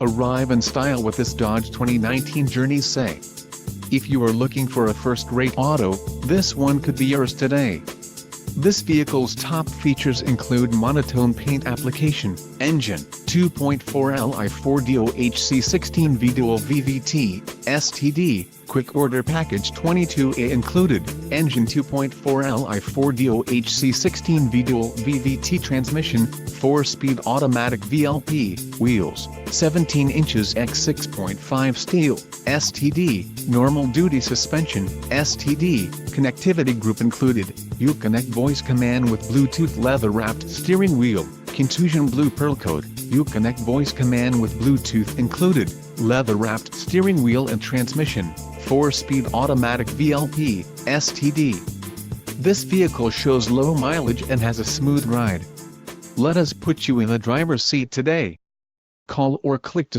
Arrive in style with this Dodge 2019 Journey Say. If you are looking for a first-rate auto, this one could be yours today. This vehicle's top features include monotone paint application, engine, 2.4 Li 4DOHC16V dual VVT, STD, quick order package 22A included, engine 2.4 Li 4DOHC16V dual VVT transmission, 4-speed automatic VLP, wheels, 17 inches x 6.5 steel, STD, normal duty suspension, STD, connectivity group included, Uconnect voice command with Bluetooth leather-wrapped steering wheel, contusion blue pearl coat, Uconnect voice command with Bluetooth included, leather-wrapped steering wheel and transmission, 4-speed automatic VLP, STD. This vehicle shows low mileage and has a smooth ride. Let us put you in the driver's seat today. Call or click to